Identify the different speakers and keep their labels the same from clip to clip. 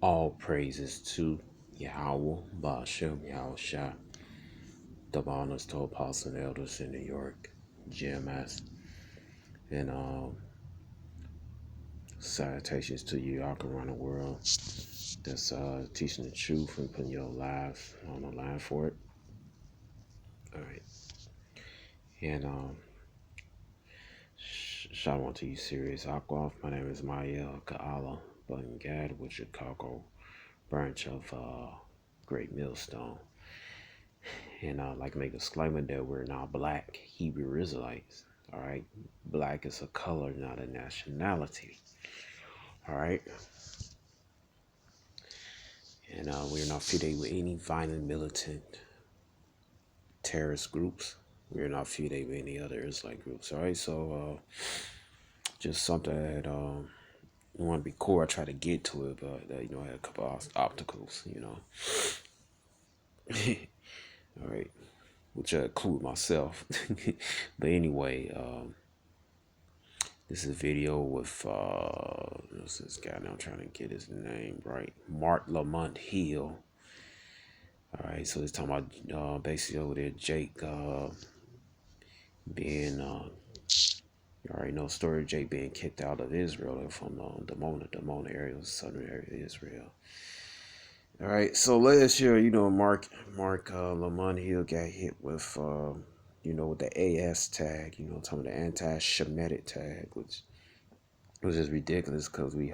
Speaker 1: All praises to Yahweh, Ba'ashem, Yahushua, the honors to Apostle and Elders in New York, GMS, and salutations to you all around the world that's teaching the truth and putting your lives on the line for it. All right, and shalom to you, serious Aqua. My name is Maya Kaala Bungad with Chicago branch of Great Millstone. And I'd like to make a disclaimer that we're not black Hebrew Israelites. All right. Black is a color, not a nationality. All right. And we're not affiliated with any violent, militant, terrorist groups. We're not affiliated with any other Israelite groups. All right. So just something that I want to be cool. I try to get to it, but I had a couple of obstacles. All right. Which I include myself. But anyway, this is a video with what's this guy now? I'm trying to get his name right. Mark Lamont Hill. All right, so it's talking about basically over there Jake being you already know the story of Jake being kicked out of Israel from the Mona area, southern area of Israel. All right, so last year, Mark Lamont Hill got hit with with the AS tag, talking about the anti-Shemitic tag, which was just ridiculous because we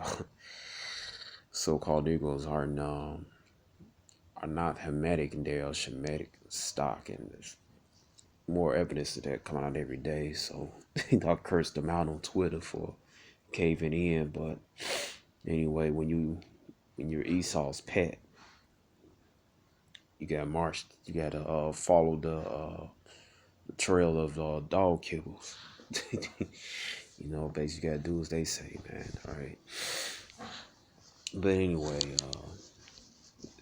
Speaker 1: so-called Negroes are not Hamitic and they are Shemitic stock, and there's more evidence of that coming out every day. So I cursed them out on Twitter for caving in. But anyway, when you're Esau's pet, you gotta follow the trail of dog kibbles. Basically you gotta do as they say, man. All right. But anyway,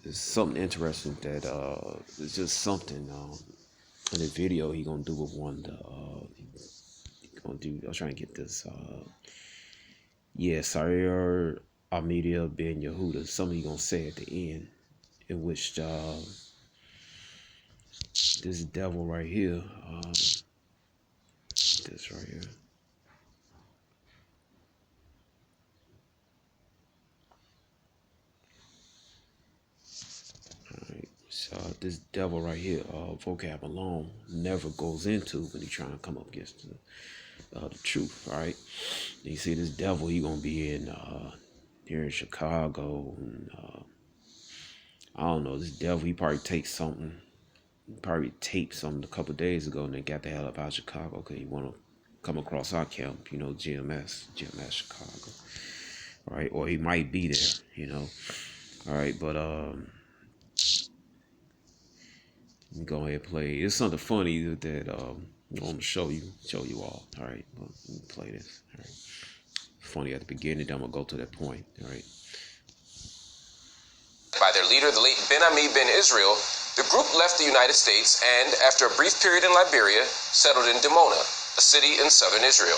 Speaker 1: it's something interesting that it's just something in the video he gonna do with one. I was trying to get this. Sayer Amedia Ben Yehuda. Something he gonna say at the end, in which this devil right here, this right here. So this devil right here, vocab alone never goes into when he trying to come up against the truth. All right, and you see this devil, he gonna be in here in Chicago, and I don't know, this devil, he probably taped something a couple of days ago, and then got the hell up out of Chicago because he want to come across our camp, GMS Chicago, all right, or he might be there, all right, but let me go ahead and play. It's something funny that I'm gonna show you all. All right, well, let me play this. All right, funny at the beginning. Then I'm gonna go to that point. All right.
Speaker 2: By their leader, the late Ben Ami Ben Israel, the group left the United States and, after a brief period in Liberia, settled in Dimona, a city in southern Israel.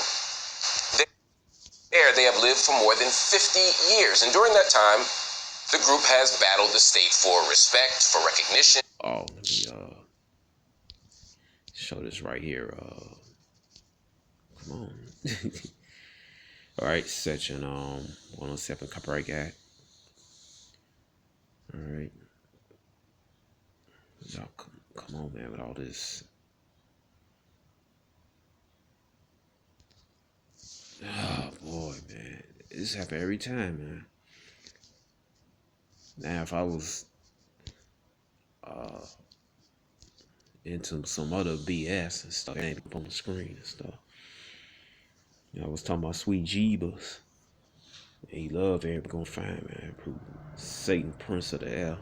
Speaker 2: There, they have lived for more than 50 years, and during that time, the group has battled the state for respect, for recognition.
Speaker 1: Oh, let me show this right here. Come on. All right, section 107 Copyright Act. All right. Y'all come on, man, with all this. Oh boy, man, this happens every time, man. Now, if I was into some other BS and stuff, ain't on the screen and stuff. I was talking about sweet Jeebus. He love everybody gonna find, man. Satan, prince of the air.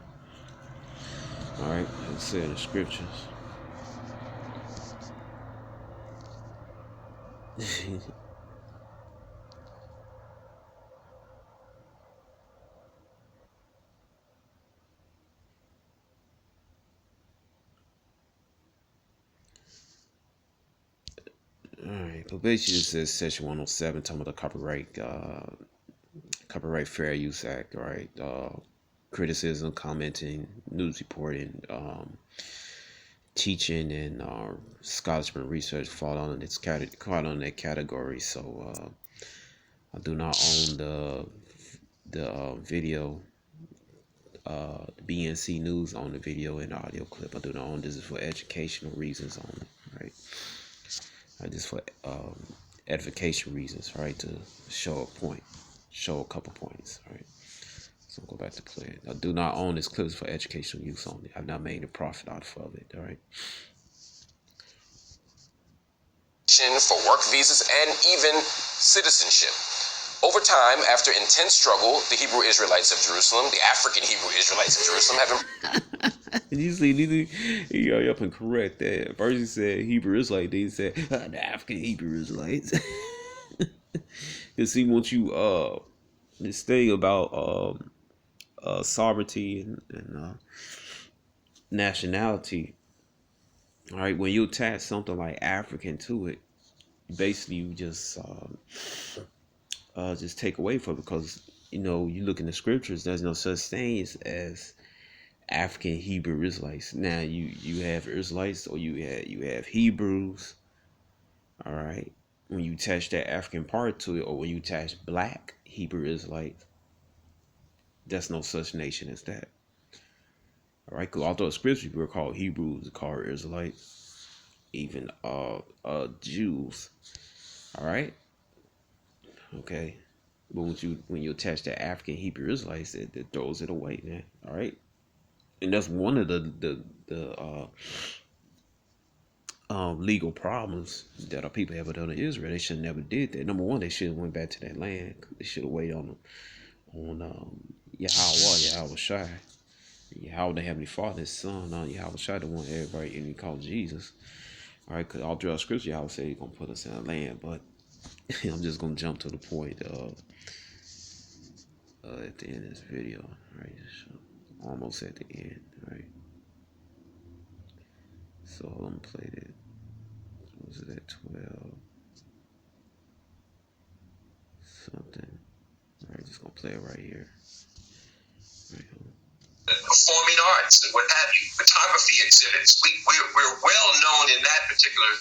Speaker 1: All right, let's say in the scriptures. All right, but basically it says section 107 talking about the Copyright Fair Use Act, right? Criticism, commenting, news reporting, teaching, and scholarship research fall under that category. So I do not own the video, the BNC News on the video and audio clip. I do not own this. Is for educational reasons only, right? Just for edification reasons, right? To show a couple points, right? So go back to play it. I do not own this clip for educational use only. I've not made a profit out of it, all right?
Speaker 2: For work visas and even citizenship. Over time, after intense struggle, the Hebrew Israelites of Jerusalem, the African Hebrew Israelites of Jerusalem, have
Speaker 1: You see, he hurry up and correct that. First he said Hebrew Israelite, then he said the African Hebrew Israelites. Because see, once you this thing about sovereignty and nationality, all right, when you attach something like African to it, basically you just take away from it, because you look in the scriptures, there's no such thing as African Hebrew Israelites. Now you have Israelites, or you have Hebrews, all right. When you attach that African part to it, or when you attach Black Hebrew Israelites, there's no such nation as that. All right, because although the scriptures were called Hebrews, called Israelites, even Jews. All right, okay. But when you attach that African Hebrew Israelites, it throws it away, man. All right, and that's one of the legal problems that our people have done in Israel. They should never did that. Number one, they should have went back to that land. They should have waited on Yahweh Shai. Yahweh, the Heavenly Father, His Son, Yahweh Shai, the one everybody and he called Jesus. All right, because all throughout Scripture, Yahweh said He's gonna put us in a land, but I'm just gonna jump to the point at the end of this video. Right, almost at the end. Right, so I'm gonna play that. Was it at 12 something? All right, just gonna play it right here. Right here.
Speaker 2: Performing arts and what have you, photography exhibits. We're well known in that particular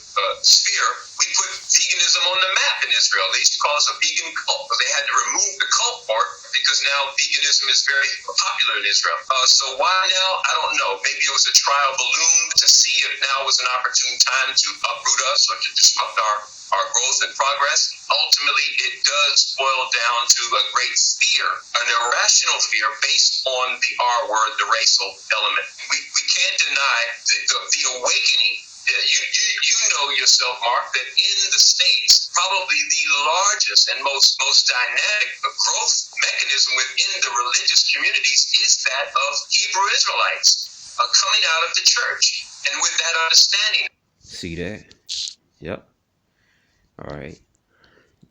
Speaker 2: sphere. We put veganism on the map in Israel. They used to call us a vegan cult, but they had to remove the cult part because now veganism is very popular in Israel. So why now? I don't know. Maybe it was a trial balloon to see if now was an opportune time to uproot us or to disrupt our growth and progress. Ultimately, it does boil down to a great fear, an irrational fear based on the R word, the racial element. We can't deny the awakening. You know yourself, Mark, that in the States, probably the largest and most dynamic growth mechanism within the religious communities is that of Hebrew Israelites coming out of the church. And with that understanding.
Speaker 1: See that? Yep. All right.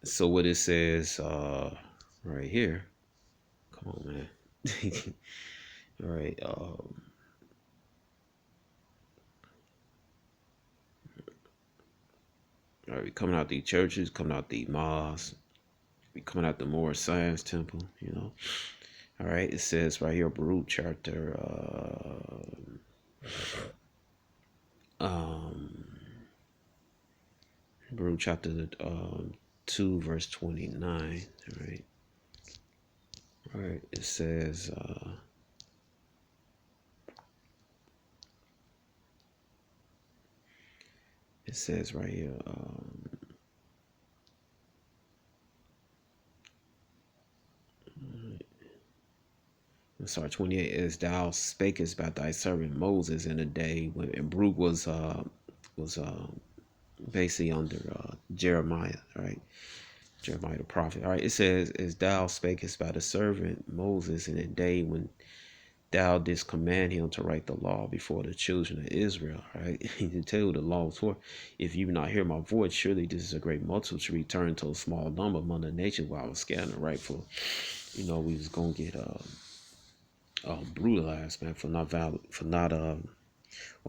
Speaker 1: So what it says right here. Come on, man. All right. All right, we coming out the churches, coming out the mosques, we coming out the Moorish Science Temple, All right, it says right here, Baruch chapter Baruch chapter 2 verse 29. All right, it says right here, I'm sorry, 28, as thou spakest about thy servant Moses in the day when, and Baruch was basically under Jeremiah, right? Jeremiah the prophet. All right, it says, as thou spakest by the servant Moses in the day when thou didst command him to write the law before the children of Israel, right? To tell the law for, if you not hear my voice, surely this is a great multitude to return to a small number among the nations while I was scattering, right? For, we was gonna get brutalized, man, for not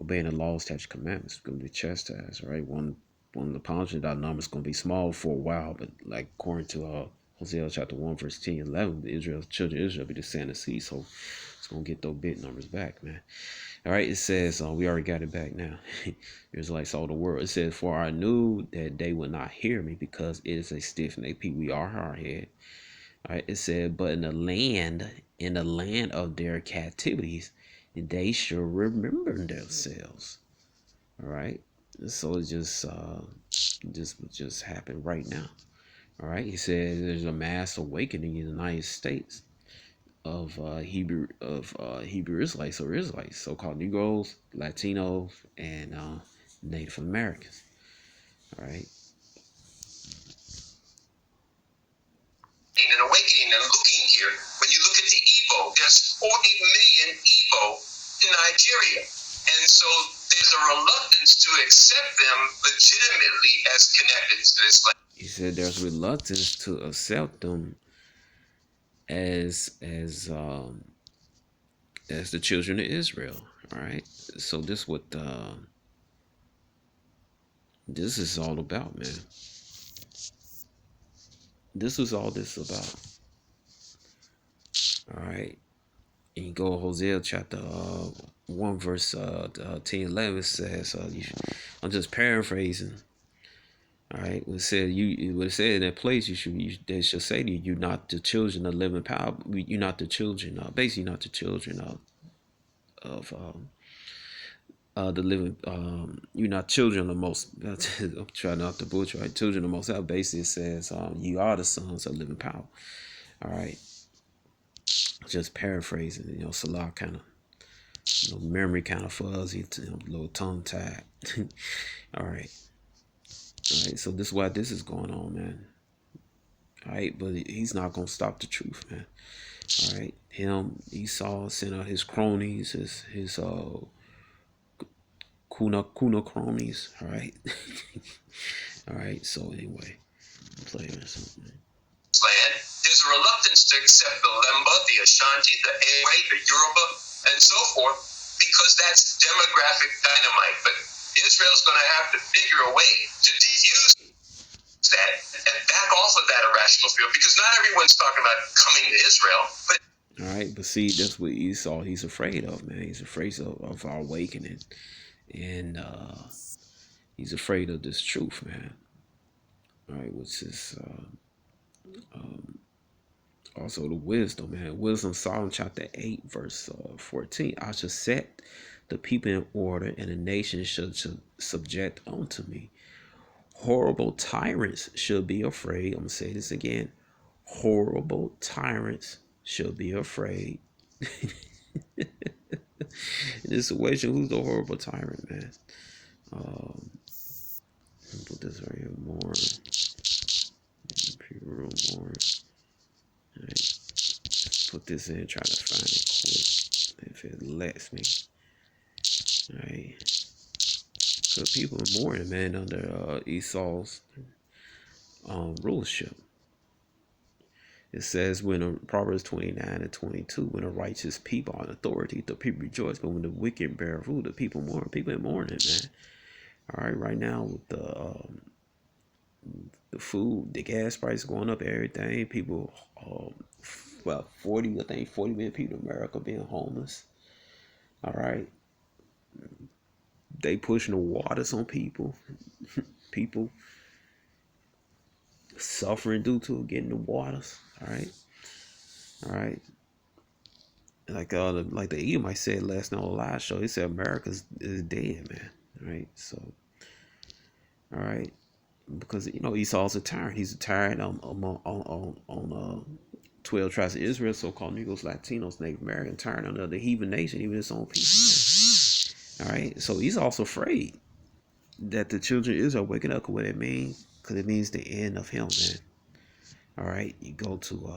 Speaker 1: obeying the laws, statutes, commandments. We're gonna be chastised, right? One of the punishment, our number's gonna be small for a while, but like according to Hosea chapter 1, verse 10 and 11, the children of Israel be the sand of sea. So it's going to get those bit numbers back, man. All right, it says, we already got it back now. Israelites all the world. It says, for I knew that they would not hear me because it is a stiff neck people. We are hard head. All right, it said, but in the land of their captivities, they shall remember themselves. All right, so it just happened right now. All right, he says there's a mass awakening in the United States of Hebrew Israelites or Israelites, so-called Negros, Latinos, and Native Americans. All right.
Speaker 2: And awakening and looking here, when you look at the Igbo, there's 40 million Igbo in Nigeria. And so there's a reluctance to accept them legitimately as connected to this land.
Speaker 1: He said there's reluctance to accept them as the children of Israel. All right. So this what this is all about, man. This is all this about. All right. And you go to Hosea chapter 1 verse 10 11 says I'm just paraphrasing. All right, it said it said in that place they shall say to you, you're not the children of living power. You're not the children, basically not the children of the living. You're not children of the most. I'm trying not to butcher. Right, children of the most. That basically says you are the sons of living power. All right, just paraphrasing. Salah kind of memory kind of fuzzy, a little tongue tied. All right. All right, so this is why this is going on, man. All right, but he's not gonna stop the truth, man. All right, Esau sent out his cronies, his kuna cronies. All right, all right. So anyway, play or something.
Speaker 2: Land, there's a reluctance to accept the Lemba, the Ashanti, the Ewe, the Yoruba, and so forth, because that's demographic dynamite. But Israel's going to have to figure a way to defuse that and back off of that irrational fear, because not everyone's talking about coming to Israel. But
Speaker 1: all right, but see, that's what Esau he's afraid of, man. He's afraid of our awakening, and he's afraid of this truth, man. All right, which is also the wisdom, man. Wisdom, Psalm chapter 8, verse 14. I shall set the people in order, and the nations shall subject unto me. Horrible tyrants shall be afraid. I'm going to say this again. Horrible tyrants shall be afraid. In this situation, who's the horrible tyrant, man? Put this right here more. More. All right. Put this in, try to find it quick if it lets me. All right. So people are mourning, man, under Esau's rulership. It says when Proverbs 29 and 22, when a righteous people are in authority, the people rejoice. But when the wicked bear rule, the people mourn. People are mourning, man. All right now with the food, the gas price going up, everything. People, 40 million people in America being homeless. All right. They pushing the waters on people. People suffering due to getting the waters. All right. All right. Like the Edomite said last night on the live show, he said America is dead, man. All right. So, all right. Because Esau's a tyrant. He's a tyrant on 12 tribes of Israel, so-called Negros, Latinos, Native Americans, tyrant on the heathen nation, even his own people. Man. All right. So he's also afraid that the children of Israel are waking up. What it means? Because it means the end of him, man. All right. You go to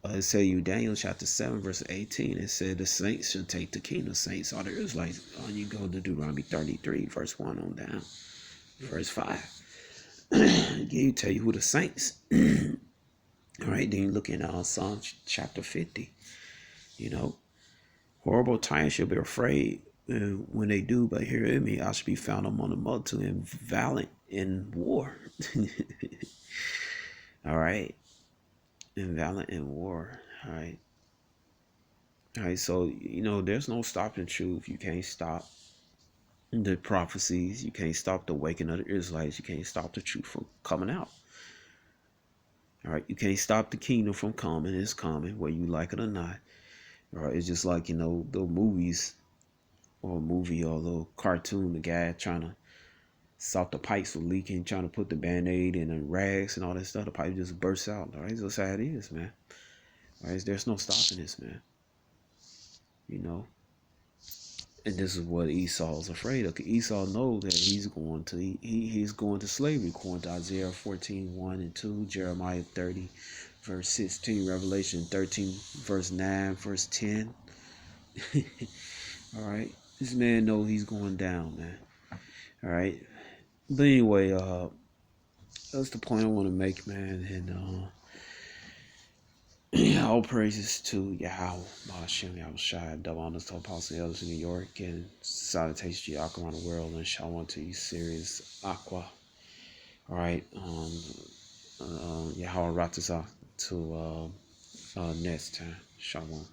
Speaker 1: it say you Daniel chapter 7 verse 18. It said the saints should take the kingdom. Saints are the Israelites. You go to Deuteronomy 33 verse 1 on down. Verse 5. You tell you who the saints. All right, then you look in Psalm chapter 50. Horrible tyrants shall be afraid when they do, but hear in me, I shall be found among the multitude and valiant in war. All right, invalid in war. All right. All right, so there's no stopping truth. You can't stop the prophecies. You can't stop the waking of the Israelites. You can't stop the truth from coming out. All right, you can't stop the kingdom from coming. It's coming, whether you like it or not. All right, it's just like the movies or a movie or a little cartoon. The guy trying to stop the pipes from leaking, trying to put the band-aid in the rags and all that stuff. The pipe just bursts out. All right, that's how it is, man. All right, there's no stopping this, man. You know. And this is what Esau's afraid of. Esau knows that he's going to he's going to slavery, according to Isaiah 14:1 and 2, Jeremiah 30, verse 16, Revelation 13, verse 9, verse 10. All right. This man knows he's going down, man. All right. But anyway, that's the point I want to make, man. And all praises to Yahweh, Bahashem, Yahweh Shai, double honors to Apostle Elders in New York, and salutations to Y'all around the world, and shalom to you, serious Aqua. All right, Yahweh Ratazah to next time. Shalom.